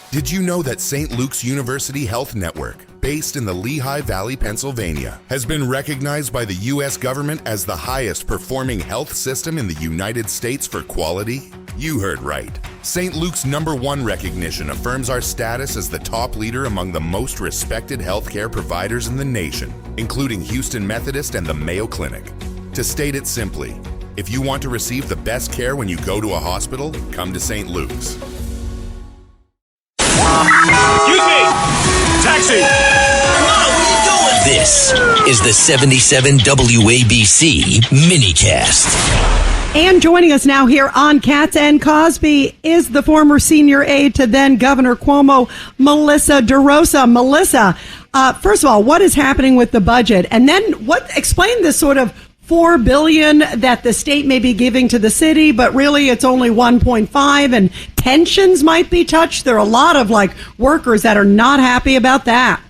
Did you know that St. Luke's University Health Network, based in the Lehigh Valley, Pennsylvania, has been recognized by the U.S. government as the highest performing health system in the United States for quality? You heard right. St. Luke's #1 recognition affirms our status as the top leader among the most respected healthcare providers in the nation, including Houston Methodist and the Mayo Clinic. To state it simply, if you want to receive the best care when you go to a hospital, come to St. Luke's. Excuse me! Taxi! Come on, what are you doing? This is the 77 WABC minicast. And joining us now here on Cats and Cosby is the former senior aide to then Governor Cuomo, Melissa DeRosa. Melissa, first of all, what is happening with the budget? And then explain this sort of $4 billion that the state may be giving to the city, but really it's only 1.5 and pensions might be touched. There are a lot of workers that are not happy about that.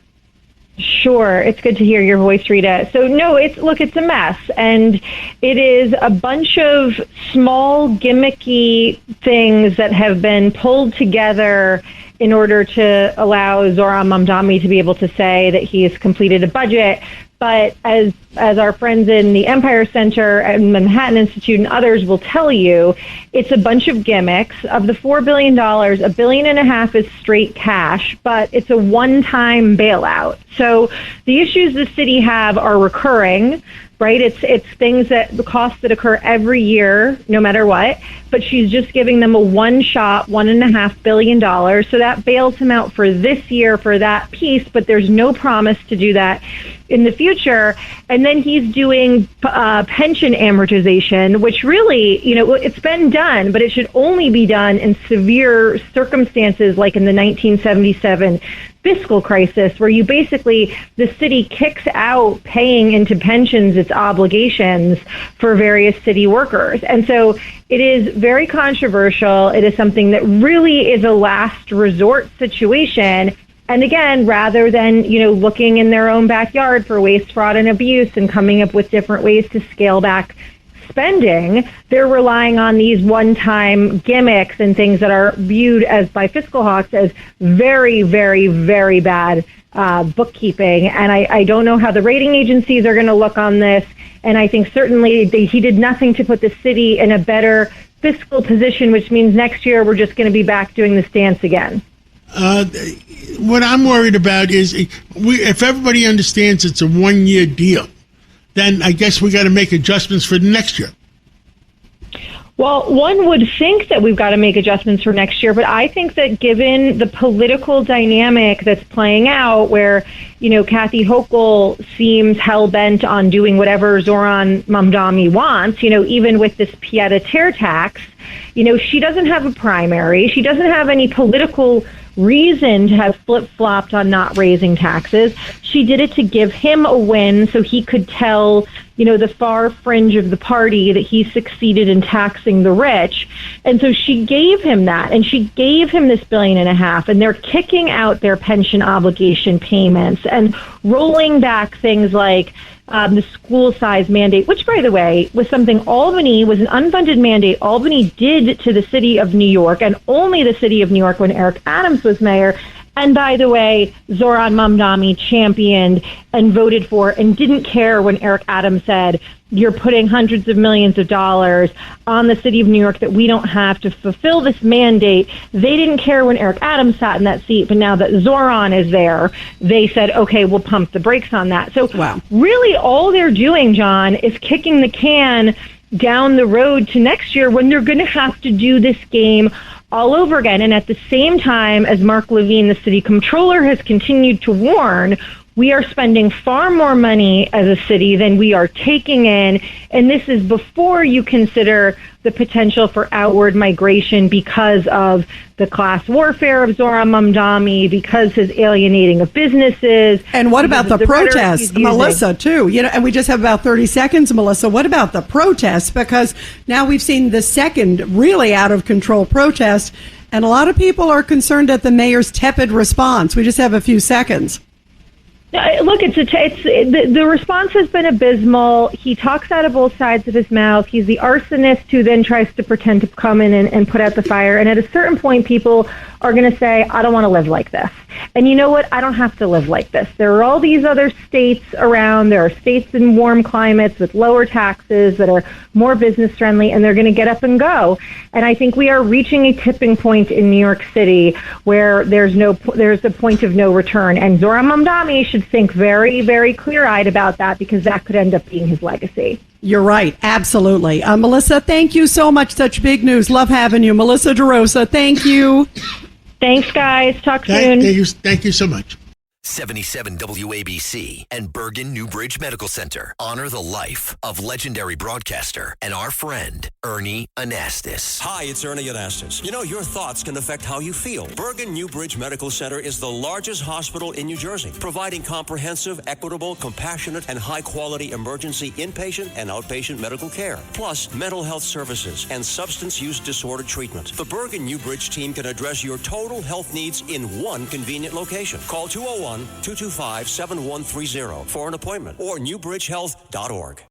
Sure. It's good to hear your voice, Rita. So no, it's a mess, and it is a bunch of small gimmicky things that have been pulled together in order to allow Zoran Mamdani to be able to say that he has completed a budget. But as our friends in the Empire Center and Manhattan Institute and others will tell you, it's a bunch of gimmicks. Of the $4 billion, $1.5 billion is straight cash, but it's a one-time bailout. So the issues the city have are recurring, right? It's things the costs that occur every year, no matter what. But she's just giving them a one-shot, $1.5 billion. So that bails him out for this year for that piece, but there's no promise to do that in the future. And then he's doing pension amortization, which really, it's been done, but it should only be done in severe circumstances like in the 1977 fiscal crisis, where the city kicks out paying into pensions its obligations for various city workers. And so it is very controversial. It is something that really is a last resort situation. And again, rather than, looking in their own backyard for waste, fraud, and abuse and coming up with different ways to scale back spending, they're relying on these one-time gimmicks and things that are viewed by fiscal hawks as very, very, very bad bookkeeping. And I don't know how the rating agencies are going to look on this. And I think certainly he did nothing to put the city in a better fiscal position, which means next year we're just going to be back doing this dance again. What I'm worried about is if everybody understands it's a one-year deal, then I guess we got to make adjustments for the next year. Well, one would think that we've got to make adjustments for next year, but I think that given the political dynamic that's playing out where, Kathy Hochul seems hell-bent on doing whatever Zoran Mamdani wants, even with this pied-à-terre tax, she doesn't have a primary. She doesn't have any political reason to have flip-flopped on not raising taxes. She did it to give him a win so he could tell, the far fringe of the party that he succeeded in taxing the rich. And so she gave him that, and she gave him this $1.5 billion, and they're kicking out their pension obligation payments and rolling back things like the school size mandate, which, by the way, was something Albany was an unfunded mandate Albany did to the city of New York, and only the city of New York when Eric Adams was mayor. And by the way, Zoran Mamdani championed and voted for and didn't care when Eric Adams said, you're putting hundreds of millions of dollars on the city of New York that we don't have to fulfill this mandate. They didn't care when Eric Adams sat in that seat, but now that Zoran is there, they said, okay, we'll pump the brakes on that. So Really all they're doing, John, is kicking the can down the road to next year when they're going to have to do this game all over again. And at the same time, as Mark Levine, the city comptroller, has continued to warn, we are spending far more money as a city than we are taking in. And this is before you consider the potential for outward migration because of the class warfare of Zoran Mamdani, because his alienating of businesses. And what about the protests, Melissa, too? And we just have about 30 seconds, Melissa. What about the protests? Because now we've seen the second really out of control protest, and a lot of people are concerned at the mayor's tepid response. We just have a few seconds. Look, the response has been abysmal. He talks out of both sides of his mouth. He's the arsonist who then tries to pretend to come in and put out the fire. And at a certain point, people are going to say, I don't want to live like this. And you know what? I don't have to live like this. There are all these other states around. There are states in warm climates with lower taxes that are more business friendly, and they're going to get up and go. And I think we are reaching a tipping point in New York City where there's a point of no return. And Zohran Mamdani should think very, very clear-eyed about that, because that could end up being his legacy. You're right. Absolutely. Melissa, thank you so much. Such big news. Love having you. Melissa DeRosa, thank you. Thanks, guys. Talk soon. Thank you so much. 77 WABC and Bergen Newbridge Medical Center honor the life of legendary broadcaster and our friend, Ernie Anastas. Hi, it's Ernie Anastas. You know, your thoughts can affect how you feel. Bergen Newbridge Medical Center is the largest hospital in New Jersey, providing comprehensive, equitable, compassionate, and high-quality emergency inpatient and outpatient medical care, plus mental health services and substance use disorder treatment. The Bergen Newbridge team can address your total health needs in one convenient location. Call 201-225-7130 for an appointment or newbridgehealth.org.